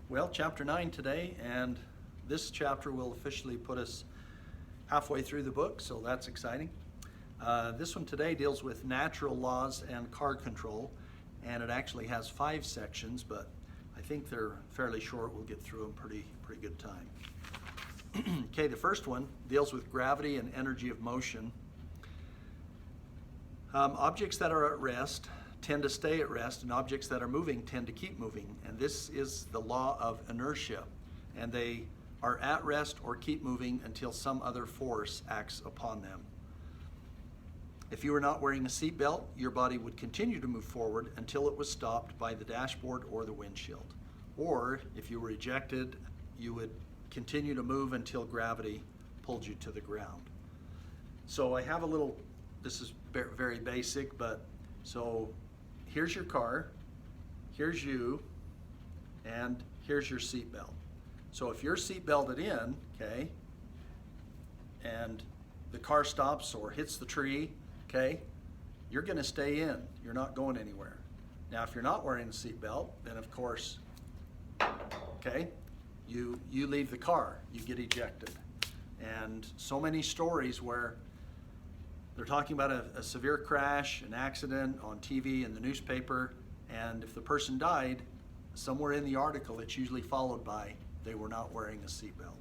Well, chapter 9 today, and this chapter will officially put us halfway through the book, so that's exciting. This one today deals with natural laws and car control, and it actually has 5 sections, but I think they're fairly short. We'll get through them pretty good time. Okay, the first one deals with gravity and energy of motion. Objects that are at rest tend to stay at rest, and objects that are moving tend to keep moving. And this is the law of inertia. And they are at rest or keep moving until some other force acts upon them. If you were not wearing a seatbelt, your body would continue to move forward until it was stopped by the dashboard or the windshield. Or if you were ejected, you would continue to move until gravity pulled you to the ground. So I have a little, this is very basic, but so here's your car, here's you, and here's your seatbelt. So if you're seatbelted in, okay, and the car stops or hits the tree, okay, you're going to stay in. You're not going anywhere. Now, if you're not wearing a seatbelt, then of course, okay, you leave the car, you get ejected. And so many stories where they're talking about a severe crash, an accident on TV and the newspaper, and if the person died, somewhere in the article it's usually followed by they were not wearing a seatbelt.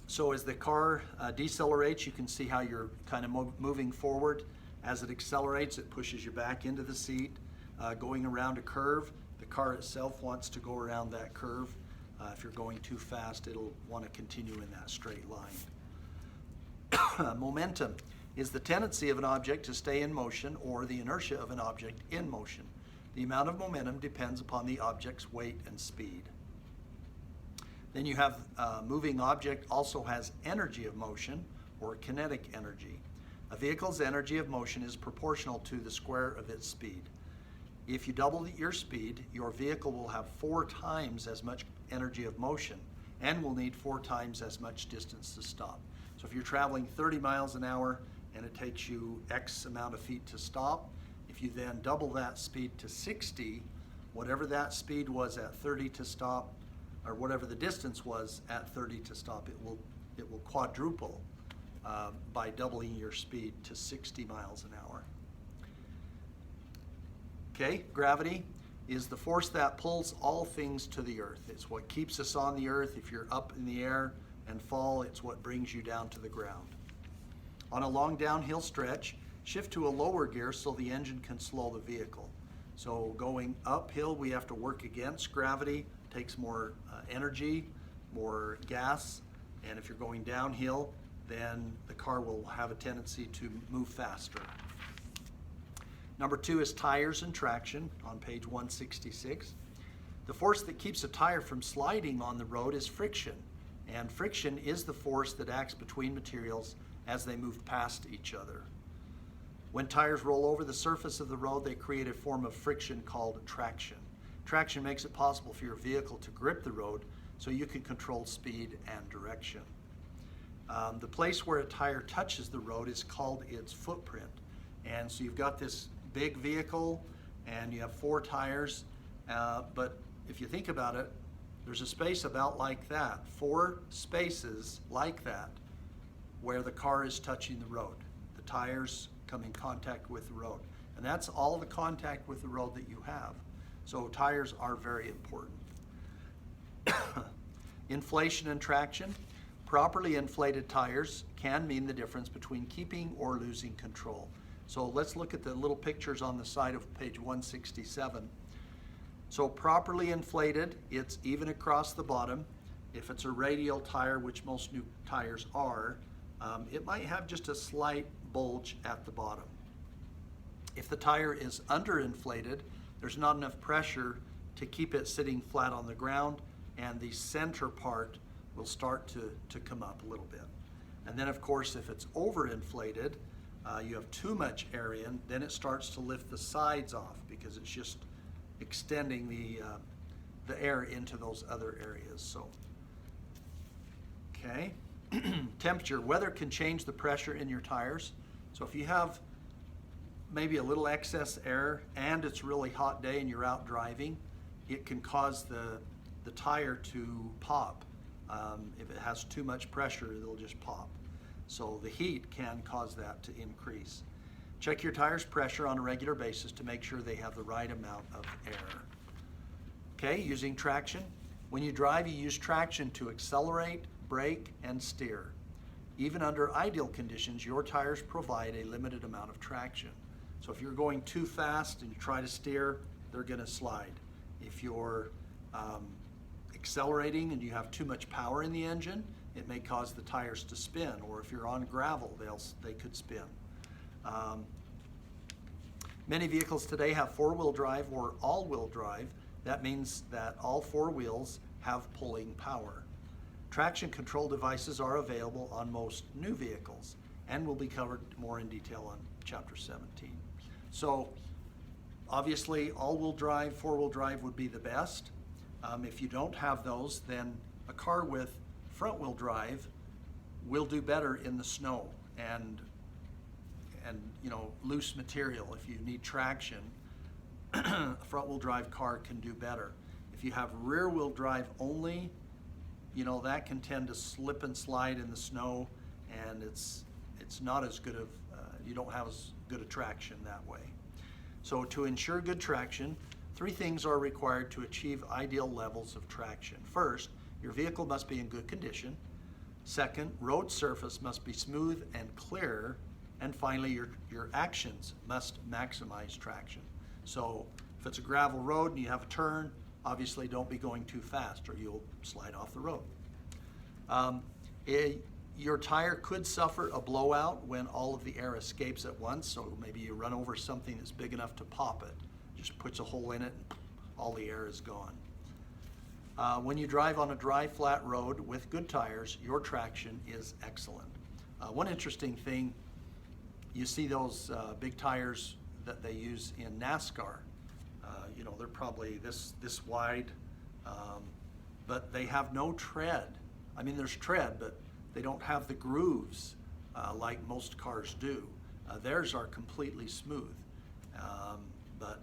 So as the car decelerates, you can see how you're kind of moving forward. As it accelerates, it pushes you back into the seat. Going around a curve, the car itself wants to go around that curve. If you're going too fast, it'll want to continue in that straight line. Momentum is the tendency of an object to stay in motion or the inertia of an object in motion. The amount of momentum depends upon the object's weight and speed. Then you have a moving object also has energy of motion or kinetic energy. A vehicle's energy of motion is proportional to the square of its speed. If you double your speed, your vehicle will have 4 times as much energy of motion and will need 4 times as much distance to stop. So if you're traveling 30 miles an hour and it takes you X amount of feet to stop, if you then double that speed to 60, whatever that speed was at 30 to stop, or whatever the distance was at 30 to stop, it will quadruple by doubling your speed to 60 miles an hour. Okay, gravity is the force that pulls all things to the earth. It's what keeps us on the earth. If you're up in the air and fall, it's what brings you down to the ground. On a long downhill stretch, shift to a lower gear so the engine can slow the vehicle. So going uphill, we have to work against gravity, takes more energy, more gas, and if you're going downhill, then the car will have a tendency to move faster. Number 2 is tires and traction on page 166. The force that keeps a tire from sliding on the road is friction. And friction is the force that acts between materials as they move past each other. When tires roll over the surface of the road, they create a form of friction called traction. Traction makes it possible for your vehicle to grip the road so you can control speed and direction. The place where a tire touches the road is called its footprint. And so you've got this big vehicle and you have 4 tires, but if you think about it, there's a space about like that, 4 spaces like that, where the car is touching the road. The tires come in contact with the road. And that's all the contact with the road that you have. So tires are very important. Inflation and traction. Properly inflated tires can mean the difference between keeping or losing control. So let's look at the little pictures on the side of page 167. So properly inflated, it's even across the bottom. If it's a radial tire, which most new tires are, it might have just a slight bulge at the bottom. If the tire is underinflated, there's not enough pressure to keep it sitting flat on the ground, and the center part will start to come up a little bit. And then of course, if it's overinflated, you have too much air in, then it starts to lift the sides off because it's just extending the air into those other areas. So, okay. Temperature. Weather can change the pressure in your tires. So if you have maybe a little excess air and it's a really hot day and you're out driving, it can cause the tire to pop. If it has too much pressure, it'll just pop. So the heat can cause that to increase. Check your tire's pressure on a regular basis to make sure they have the right amount of air. Okay, using traction. When you drive, you use traction to accelerate, brake, and steer. Even under ideal conditions, your tires provide a limited amount of traction. So if you're going too fast and you try to steer, they're going to slide. If you're accelerating and you have too much power in the engine, it may cause the tires to spin. Or if you're on gravel, they could spin. Many vehicles today have four-wheel drive or all-wheel drive. That means that all four wheels have pulling power. Traction control devices are available on most new vehicles and will be covered more in detail on Chapter 17. So obviously all-wheel drive, four-wheel drive would be the best. If you don't have those, then a car with front-wheel drive will do better in the snow and loose material. If you need traction, a front-wheel drive car can do better. If you have rear-wheel drive only, that can tend to slip and slide in the snow, and it's not as good of, you don't have as good a traction that way. So to ensure good traction, 3 things are required to achieve ideal levels of traction. First, your vehicle must be in good condition. Second, road surface must be smooth and clear. And finally, your actions must maximize traction. So if it's a gravel road and you have a turn, obviously don't be going too fast or you'll slide off the road. Your tire could suffer a blowout when all of the air escapes at once. So maybe you run over something that's big enough to pop it. Just puts a hole in it and all the air is gone. When you drive on a dry, flat road with good tires, your traction is excellent. One interesting thing, you see those big tires that they use in NASCAR. They're probably this wide, but they have no tread. I mean, there's tread, but they don't have the grooves like most cars do. Theirs are completely smooth, but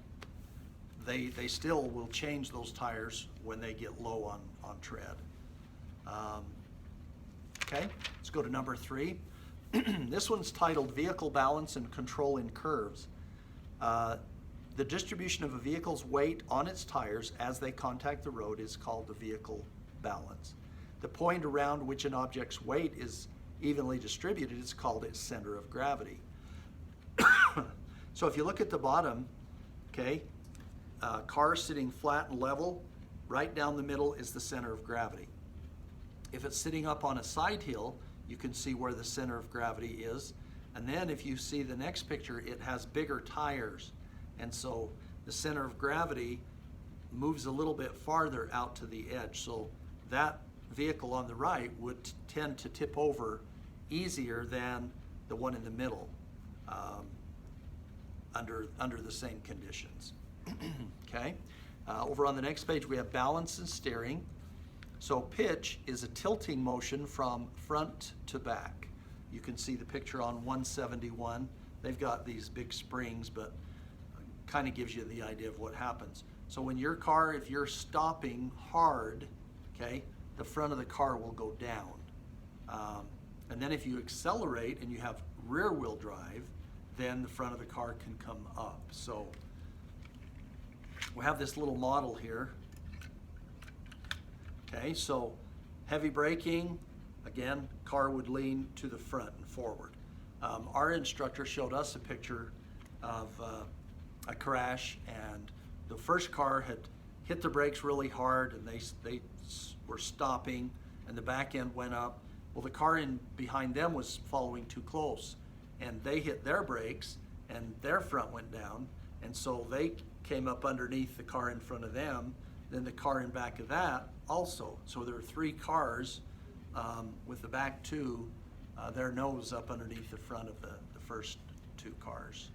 they still will change those tires when they get low on tread. Okay, let's go to number 3. This one's titled Vehicle Balance and Control in Curves. The distribution of a vehicle's weight on its tires as they contact the road is called the vehicle balance. The point around which an object's weight is evenly distributed is called its center of gravity. So if you look at the bottom, okay, car sitting flat and level, right down the middle is the center of gravity. If it's sitting up on a side hill, you can see where the center of gravity is. And then if you see the next picture, it has bigger tires. And so the center of gravity moves a little bit farther out to the edge. So that vehicle on the right would tend to tip over easier than the one in the middle under the same conditions. Okay. Over on the next page, we have balance and steering. So pitch is a tilting motion from front to back. You can see the picture on 171. They've got these big springs, but kind of gives you the idea of what happens. So when your car, if you're stopping hard, okay, the front of the car will go down. And then if you accelerate and you have rear wheel drive, then the front of the car can come up. So we have this little model here. Okay, so heavy braking, again, car would lean to the front and forward. Our instructor showed us a picture of a crash, and the first car had hit the brakes really hard, and they were stopping, and the back end went up. Well, the car in behind them was following too close, and they hit their brakes, and their front went down, and so they came up underneath the car in front of them, then the car in back of that also. So there were 3 cars with the back 2, their nose up underneath the front of the first 2 cars.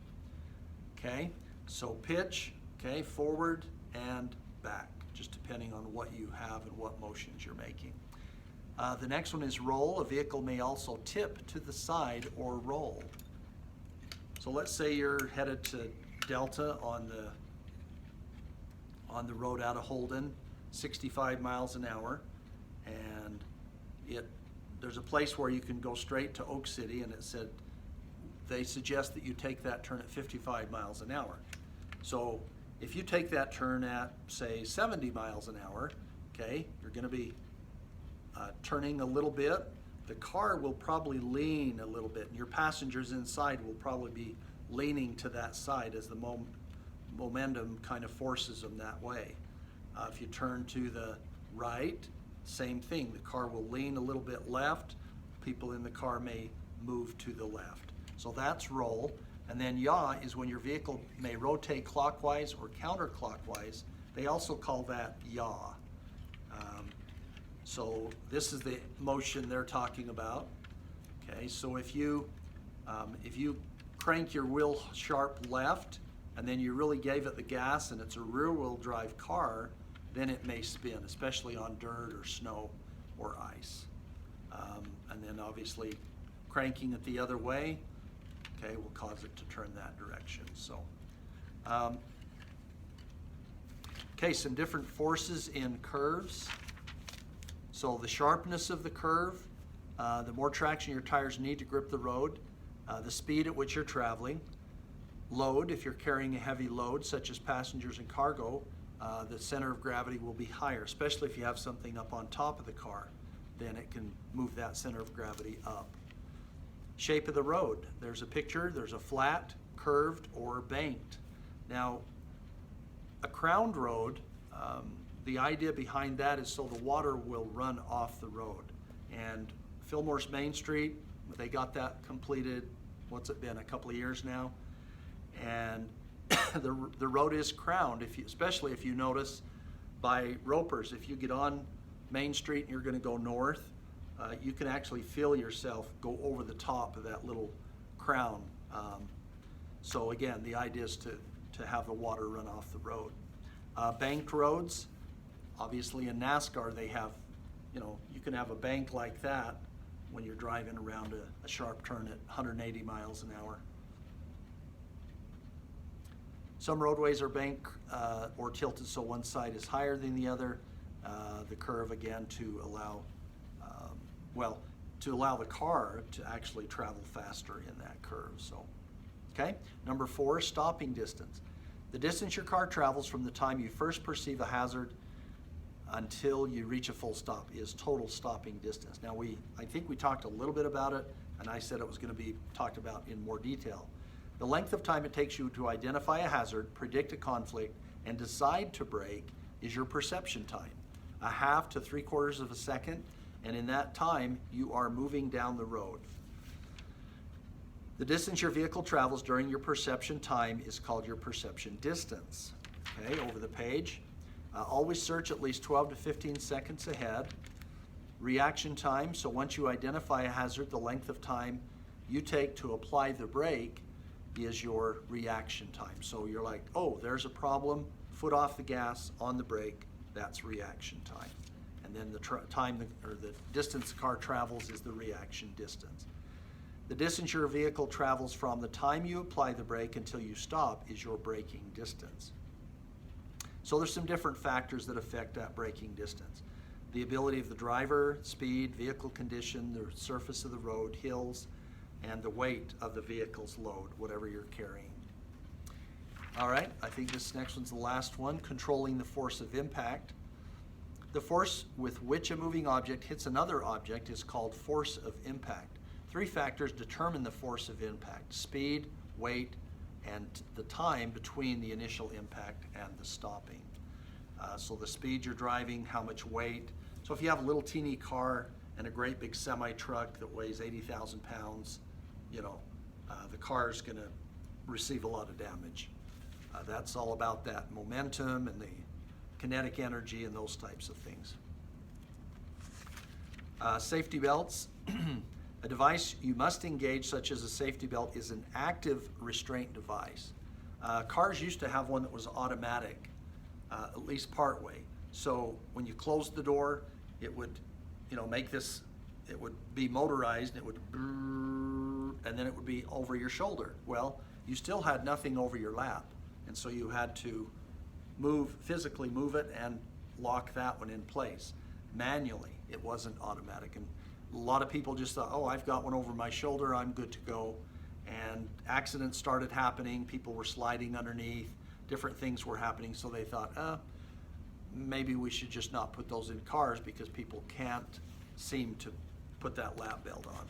Okay, so pitch, okay, forward and back, just depending on what you have and what motions you're making. The next one is roll. A vehicle may also tip to the side or roll. So let's say you're headed to Delta on on the road out of Holden, 65 miles an hour, and there's a place where you can go straight to Oak City, and it said they suggest that you take that turn at 55 miles an hour. So if you take that turn at, say, 70 miles an hour, okay, you're going to be turning a little bit. The car will probably lean a little bit, and your passengers inside will probably be leaning to that side as the momentum kind of forces them that way. If you turn to the right, same thing. The car will lean a little bit left. People in the car may move to the left. So that's roll. And then yaw is when your vehicle may rotate clockwise or counterclockwise. They also call that yaw. So this is the motion they're talking about. Okay, so if you crank your wheel sharp left and then you really gave it the gas and it's a rear-wheel drive car, then it may spin, especially on dirt or snow or ice. And then obviously cranking it the other way, okay, will cause it to turn that direction. So, okay, some different forces in curves. So the sharpness of the curve, the more traction your tires need to grip the road, the speed at which you're traveling, load, if you're carrying a heavy load such as passengers and cargo, the center of gravity will be higher, especially if you have something up on top of the car, then it can move that center of gravity up. Shape of the road, there's a picture, there's a flat, curved, or banked. Now, a crowned road, the idea behind that is so the water will run off the road. And Fillmore's Main Street, they got that completed, what's it been, a couple of years now? And the road is crowned, especially if you notice by ropers. If you get on Main Street and you're going to go north, you can actually feel yourself go over the top of that little crown. So again, the idea is to have the water run off the road. Banked roads, obviously in NASCAR they have, you can have a bank like that when you're driving around a sharp turn at 180 miles an hour. Some roadways are banked or tilted so one side is higher than the other. The curve again to allow, the car to actually travel faster in that curve. So, okay. Number 4, stopping distance. The distance your car travels from the time you first perceive a hazard until you reach a full stop is total stopping distance. Now I think we talked a little bit about it, and I said it was going to be talked about in more detail. The length of time it takes you to identify a hazard, predict a conflict, and decide to brake is your perception time. 1/2 to 3/4 of a second, and in that time you are moving down the road. The distance your vehicle travels during your perception time is called your perception distance. Okay, over the page. Always search at least 12 to 15 seconds ahead. Reaction time, so once you identify a hazard, the length of time you take to apply the brake is your reaction time. So you're like, oh, there's a problem, foot off the gas, on the brake, that's reaction time. And then the distance the car travels is the reaction distance. The distance your vehicle travels from the time you apply the brake until you stop is your braking distance. So there's some different factors that affect that braking distance. The ability of the driver, speed, vehicle condition, the surface of the road, hills, and the weight of the vehicle's load, whatever you're carrying. All right, I think this next one's the last one, controlling the force of impact. The force with which a moving object hits another object is called force of impact. 3 factors determine the force of impact: speed, weight, and the time between the initial impact and the stopping. So the speed you're driving, how much weight. So if you have a little teeny car and a great big semi-truck that weighs 80,000 pounds, the car's going to receive a lot of damage. That's all about that momentum and the kinetic energy and those types of things. Safety belts. A device you must engage, such as a safety belt, is an active restraint device. Cars used to have one that was automatic, at least part way. So when you closed the door, it would, make this, it would be motorized, and it would brrr, and then it would be over your shoulder. Well, you still had nothing over your lap, and so you had to physically move it and lock that one in place manually. It wasn't automatic. And a lot of people just thought, oh, I've got one over my shoulder, I'm good to go. And accidents started happening, people were sliding underneath, different things were happening, so they thought, maybe we should just not put those in cars because people can't seem to put that lap belt on.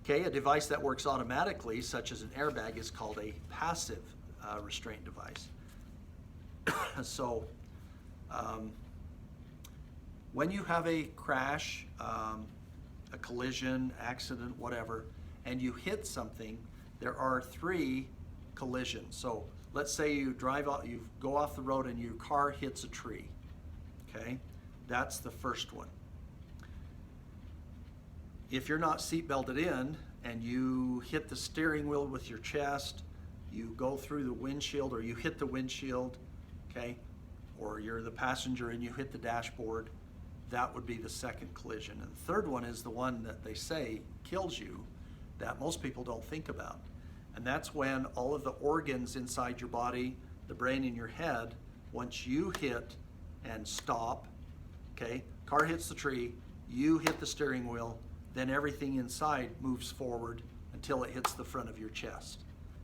Okay, a device that works automatically, such as an airbag, is called a passive restraint device. So when you have a crash, a collision, accident, whatever, and you hit something, there are 3 collisions. So let's say you go off the road and your car hits a tree. Okay, that's the first one. If you're not seat belted in and you hit the steering wheel with your chest, you go through the windshield or you hit the windshield, okay, or you're the passenger and you hit the dashboard, that would be the second collision. And the third one is the one that they say kills you, that most people don't think about. And that's when all of the organs inside your body, the brain in your head, once you hit and stop, okay, car hits the tree, you hit the steering wheel, then everything inside moves forward until it hits the front of your chest.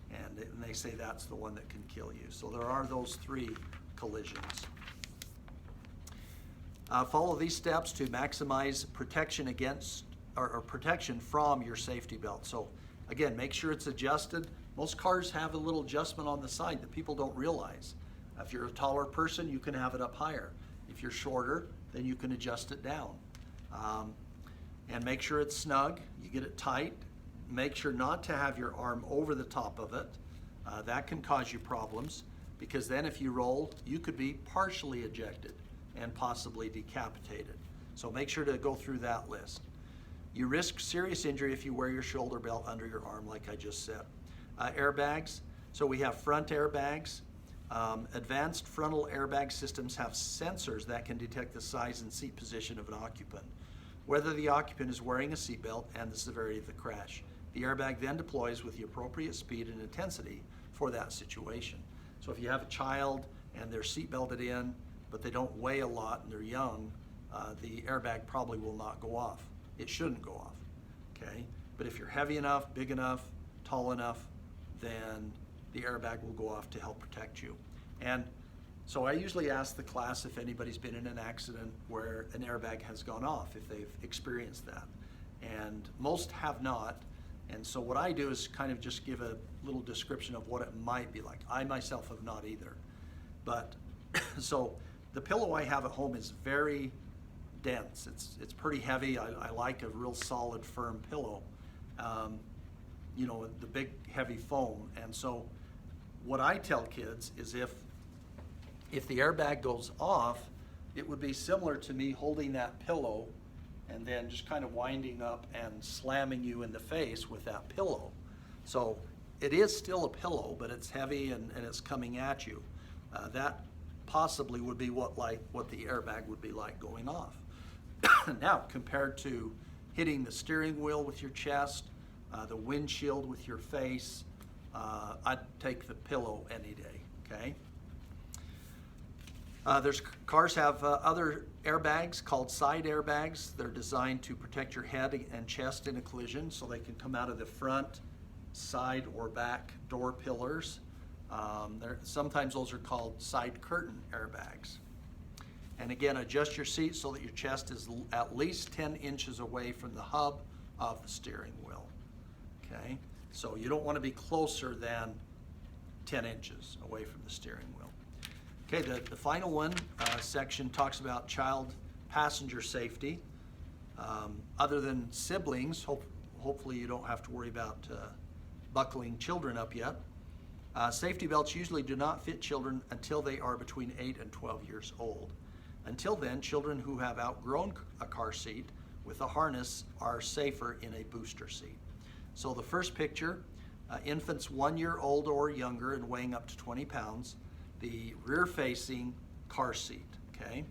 And they say that's the one that can kill you. So there are those 3 collisions. Follow these steps to maximize protection against or protection from your safety belt. So again, make sure it's adjusted. Most cars have a little adjustment on the side that people don't realize. If you're a taller person, you can have it up higher. If you're shorter, then you can adjust it down. And make sure it's snug, you get it tight. Make sure not to have your arm over the top of it. That can cause you problems because then if you roll, you could be partially ejected and possibly decapitated. So make sure to go through that list. You risk serious injury if you wear your shoulder belt under your arm, like I just said. Airbags, so we have front airbags. Advanced frontal airbag systems have sensors that can detect the size and seat position of an occupant, whether the occupant is wearing a seatbelt and the severity of the crash. The airbag then deploys with the appropriate speed and intensity for that situation. So if you have a child and they're seatbelted in, but they don't weigh a lot and they're young, the airbag probably will not go off. It shouldn't go off, okay? But if you're heavy enough, big enough, tall enough, then the airbag will go off to help protect you. And so I usually ask the class if anybody's been in an accident where an airbag has gone off, if they've experienced that. And most have not. And so what I do is kind of just give a little description of what it might be like. I myself have not either. But so the pillow I have at home is very dense. It's pretty heavy. I like a real solid, firm pillow. You know, the big, heavy foam. And so what I tell kids is if the airbag goes off, it would be similar to me holding that pillow and then just kind of winding up and slamming you in the face with that pillow. So it is still a pillow, but it's heavy and it's coming at you. That possibly would be what the airbag would be like going off. Now, compared to hitting the steering wheel with your chest, the windshield with your face, I'd take the pillow any day, okay? Cars have other airbags called side airbags. They're designed to protect your head and chest in a collision, so they can come out of the front, side, or back door pillars. Sometimes those are called side curtain airbags. And again, adjust your seat so that your chest is at least 10 inches away from the hub of the steering wheel, okay? So you don't want to be closer than 10 inches away from the steering wheel. Okay, the final one section talks about child passenger safety. Other than siblings, hopefully you don't have to worry about buckling children up yet. Safety belts usually do not fit children until they are between 8 and 12 years old. Until then, children who have outgrown a car seat with a harness are safer in a booster seat. So the first picture, infants 1 year old or younger and weighing up to 20 pounds, the rear-facing car seat, okay?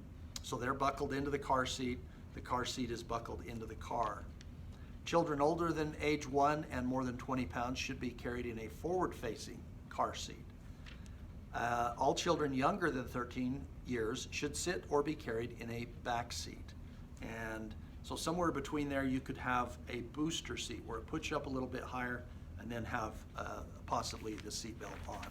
So they're buckled into the car seat is buckled into the car. Children older than age 1 and more than 20 pounds should be carried in a forward-facing car seat. All children younger than 13 years should sit or be carried in a back seat. And so somewhere between there you could have a booster seat where it puts you up a little bit higher and then have possibly the seatbelt on.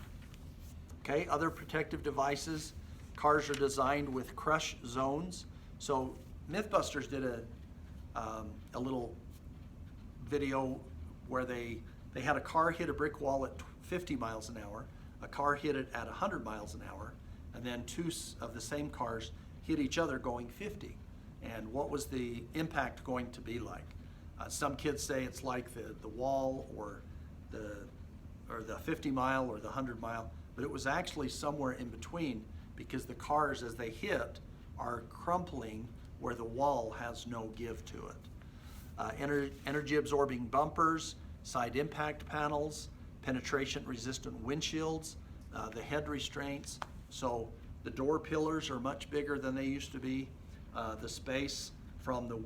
Okay, other protective devices. Cars are designed with crush zones. So Mythbusters did a little video where they had a car hit a brick wall at 50 miles an hour, a car hit it at 100 miles an hour, and then two of the same cars hit each other going 50. And what was the impact going to be like? Some kids say it's like the wall or the 50 mile or the 100 mile, but it was actually somewhere in between, because the cars as they hit are crumpling where the wall has no give to it. Energy absorbing bumpers, side impact panels, penetration resistant windshields, the head restraints. So the door pillars are much bigger than they used to be. The space from the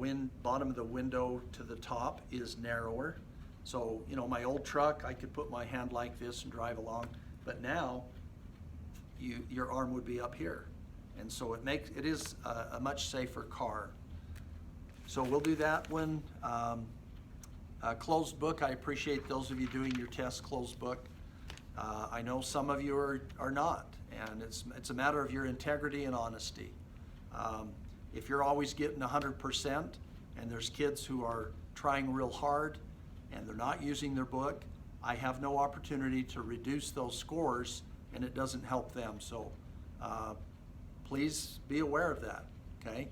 bottom of the window to the top is narrower. So, you know, my old truck, I could put my hand like this and drive along, but now your arm would be up here. And so it is a much safer car. So we'll do that one. Closed book, I appreciate those of you doing your test closed book. I know some of you are not, and it's a matter of your integrity and honesty. If you're always getting 100% and there's kids who are trying real hard and they're not using their book, I have no opportunity to reduce those scores, and it doesn't help them. So please be aware of that, okay?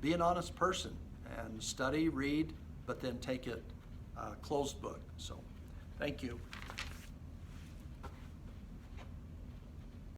Be an honest person and study, read, but then take it closed book. So thank you.